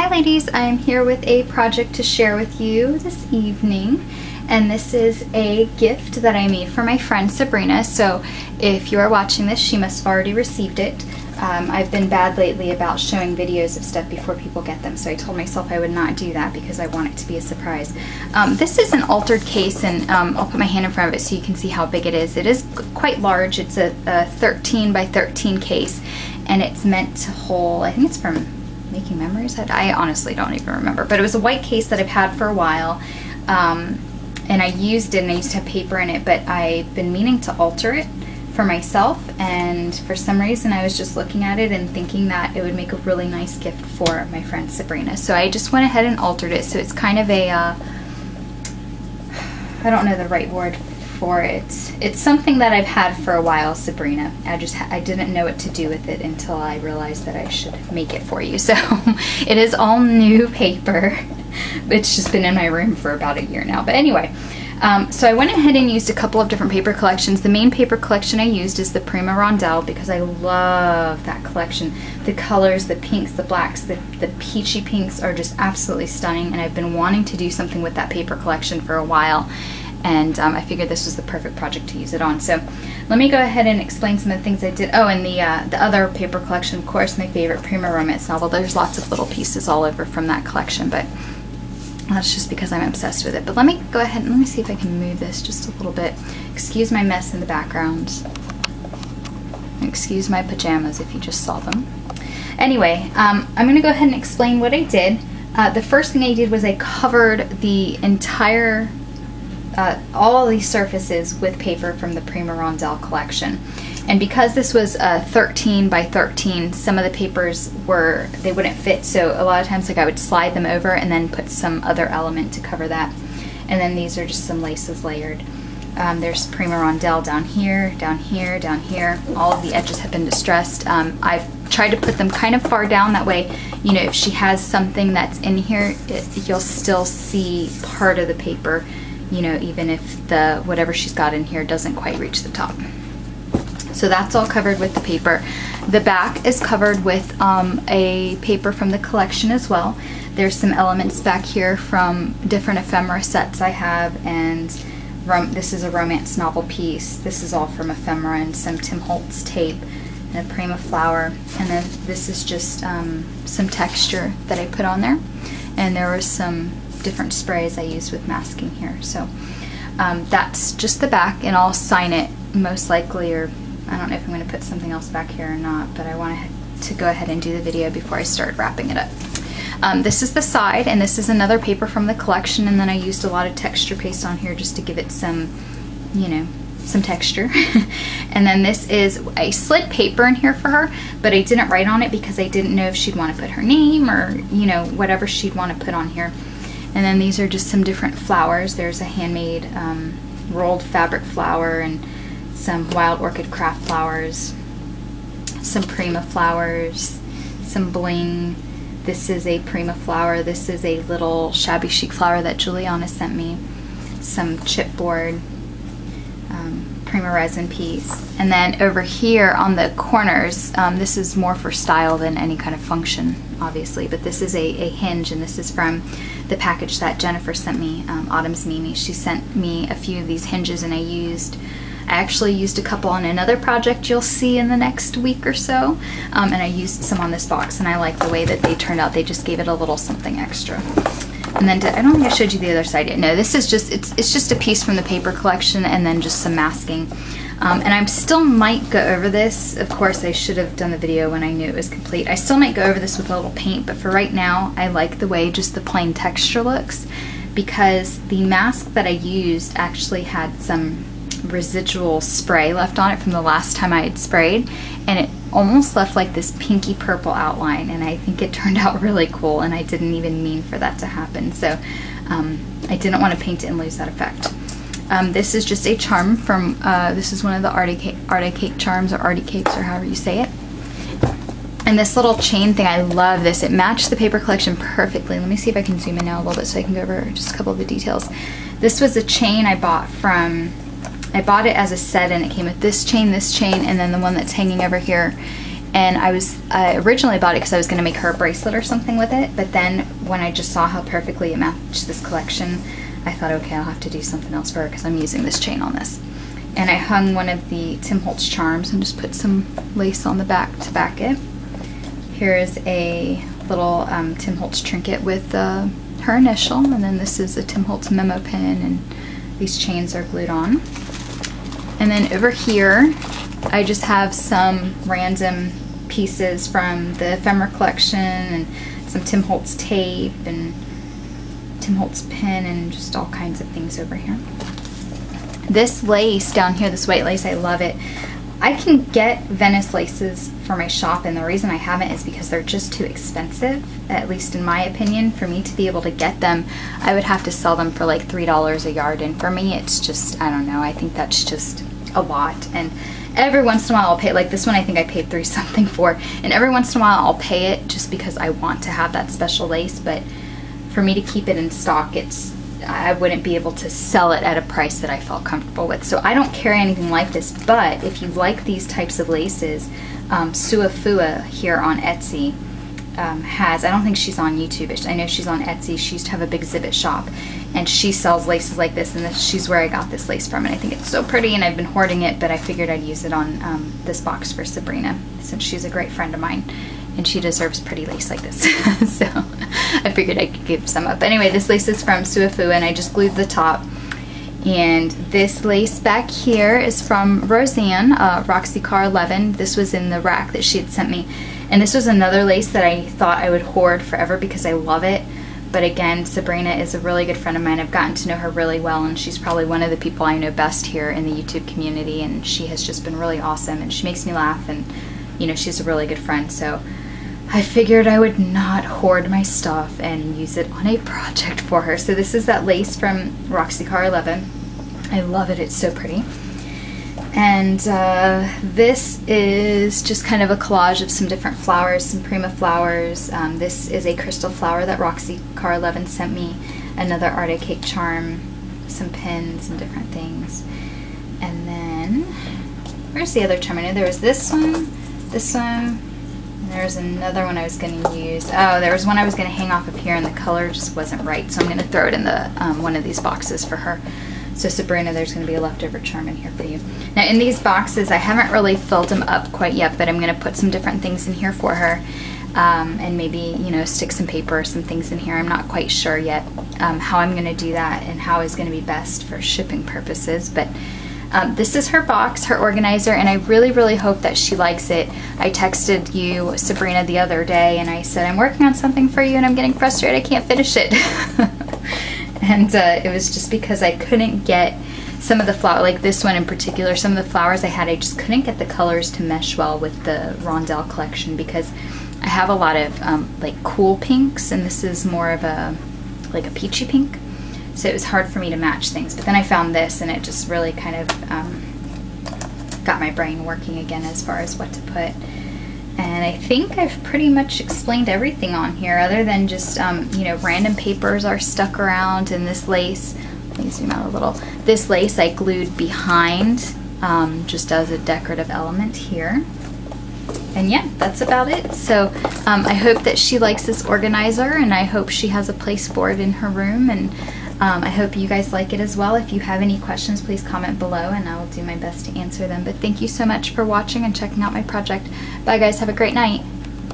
Hi ladies, I'm here with a project to share with you this evening, and this is a gift that I made for my friend Sabrina. So if you are watching this, she must have already received it. I've been bad lately about showing videos of stuff before people get them, so I told myself I would not do that because I want it to be a surprise. This is an altered case, and I'll put my hand in front of it so you can see how big it is. It is quite large. It's a 13 by 13 case, and it's meant to hold, I think it's from Making Memories. I honestly don't even remember, but it was a white case that I've had for a while, and I used it, and I used to have paper in it, but I've been meaning to alter it for myself, and for some reason I was just looking at it and thinking that it would make a really nice gift for my friend Sabrina. So I just went ahead and altered it, so it's kind of a I don't know the right word for it. It's something that I've had for a while, Sabrina. I didn't know what to do with it until I realized that I should make it for you. So it is all new paper. It's just been in my room for about a year now. But anyway, so I went ahead and used a couple of different paper collections. The main paper collection I used is the Prima Rondelle because I love that collection. The colors, the pinks, the blacks, the peachy pinks are just absolutely stunning, and I've been wanting to do something with that paper collection for a while. And I figured this was the perfect project to use it on. So let me go ahead and explain some of the things I did. Oh, and the other paper collection, of course, my favorite Prima romance novel. There's lots of little pieces all over from that collection, but that's just because I'm obsessed with it. But let me go ahead and let me see if I can move this just a little bit. Excuse my mess in the background. Excuse my pajamas if you just saw them. Anyway, I'm going to go ahead and explain what I did. The first thing I did was I covered the entire all these surfaces with paper from the Prima Rondelle collection. And because this was 13 by 13, some of the papers they wouldn't fit, so a lot of times like I would slide them over and then put some other element to cover that. And then these are just some laces layered. There's Prima Rondelle down here, down here, down here. All of the edges have been distressed. I've tried to put them kind of far down, that way, you know, if she has something that's in here, you'll still see part of the paper, you know, even if whatever she's got in here doesn't quite reach the top. So that's all covered with the paper. The back is covered with a paper from the collection as well. There's some elements back here from different ephemera sets I have, and this is a romance novel piece. This is all from ephemera and some Tim Holtz tape and a Prima flower. And then this is just some texture that I put on there. And there was some different sprays I used with masking here. So that's just the back, and I'll sign it most likely, or I don't know if I'm going to put something else back here or not, but I wanted to go ahead and do the video before I start wrapping it up. This is the side, and this is another paper from the collection, and then I used a lot of texture paste on here just to give it some, you know, some texture. And then this is a slid paper in here for her, but I didn't write on it because I didn't know if she'd want to put her name or, you know, whatever she'd want to put on here. And then these are just some different flowers. There's a handmade rolled fabric flower, and some wild orchid craft flowers, some Prima flowers, some bling. This is a Prima flower. This is a little shabby chic flower that Juliana sent me. Some chipboard, Prima resin piece. And then over here on the corners, this is more for style than any kind of function, obviously, but this is a hinge, and this is from the package that Jennifer sent me, Autumn's Mimi. She sent me a few of these hinges, and I actually used a couple on another project you'll see in the next week or so, and I used some on this box, and I like the way that they turned out. They just gave it a little something extra. And then I don't think I showed you the other side yet. No, this is just, it's just a piece from the paper collection, and then just some masking. And I still might go over this. Of course, I should have done the video when I knew it was complete. I still might go over this with a little paint, but for right now, I like the way just the plain texture looks, because the mask that I used actually had some residual spray left on it from the last time I had sprayed, and it almost left like this pinky purple outline, and I think it turned out really cool, and I didn't even mean for that to happen. So I didn't want to paint it and lose that effect. This is just a charm from, this is one of the Artie Cake charms, or Artie Cakes, or however you say it. And this little chain thing, I love this. It matched the paper collection perfectly. Let me see if I can zoom in now a little bit so I can go over just a couple of the details. This was a chain I bought it as a set, and it came with this chain, and then the one that's hanging over here And I originally bought it because I was going to make her a bracelet or something with it, but then when I just saw how perfectly it matched this collection, I thought, okay, I'll have to do something else for her because I'm using this chain on this. And I hung one of the Tim Holtz charms and just put some lace on the back to back it. Here is a little Tim Holtz trinket with her initial, and then this is a Tim Holtz memo pin, and these chains are glued on. And then over here, I just have some random pieces from the ephemera collection and some Tim Holtz tape and Tim Holtz pin and just all kinds of things over here. This lace down here, this white lace, I love it. I can get Venice laces for my shop, and the reason I haven't is because they're just too expensive, at least in my opinion. For me to be able to get them, I would have to sell them for like $3 a yard, and for me it's just, I don't know, I think that's just a lot. And every once in a while I'll pay, like this one I think I paid $3 something for, and every once in a while I'll pay it just because I want to have that special lace, but for me to keep it in stock, I wouldn't be able to sell it at a price that I felt comfortable with. So I don't carry anything like this, but if you like these types of laces, Suafua here on Etsy has, I don't think she's on YouTube, but I know she's on Etsy. She used to have a big exhibit shop, and she sells laces like this, and she's where I got this lace from, and I think it's so pretty, and I've been hoarding it, but I figured I'd use it on this box for Sabrina, since she's a great friend of mine, and she deserves pretty lace like this. So I figured I could give some up. But anyway, this lace is from Suafua, and I just glued the top. And this lace back here is from Roseanne, CraftyChica87. This was in the rack that she had sent me. And this was another lace that I thought I would hoard forever because I love it. But again, Sabrina is a really good friend of mine. I've gotten to know her really well, and she's probably one of the people I know best here in the YouTube community, and she has just been really awesome, and she makes me laugh, and you know, she's a really good friend. So I figured I would not hoard my stuff and use it on a project for her. So this is that lace from CraftyChica87. I love it, it's so pretty. And this is just kind of a collage of some different flowers, some Prima flowers. This is a crystal flower that CraftyChica87 sent me, another Arte Cake charm, some pins and different things. And then, where's the other charm? I know there was this one, there's another one I was going to use. Oh, there was one I was going to hang off up here, and the color just wasn't right, so I'm going to throw it in the one of these boxes for her. So Sabrina, there's going to be a leftover charm in here for you. Now in these boxes, I haven't really filled them up quite yet, but I'm going to put some different things in here for her, and maybe, you know, stick some paper or some things in here. I'm not quite sure yet how I'm going to do that and how is going to be best for shipping purposes, but this is her box, her organizer, and I really, really hope that she likes it. I texted you, Sabrina, the other day, and I said, I'm working on something for you and I'm getting frustrated, I can't finish it. And it was just because I couldn't get some of the flower, like this one in particular, some of the flowers I had, I just couldn't get the colors to mesh well with the Rondelle collection, because I have a lot of like cool pinks, and this is more of a, like a peachy pink. So it was hard for me to match things, but then I found this, and it just really kind of got my brain working again as far as what to put. And I think I've pretty much explained everything on here, other than just, you know, random papers are stuck around, and this lace, let me zoom out a little, this lace I glued behind just as a decorative element here. And yeah, that's about it. So I hope that she likes this organizer, and I hope she has a place for it in her room, and I hope you guys like it as well. If you have any questions, please comment below and I will do my best to answer them. But thank you so much for watching and checking out my project. Bye guys, have a great night.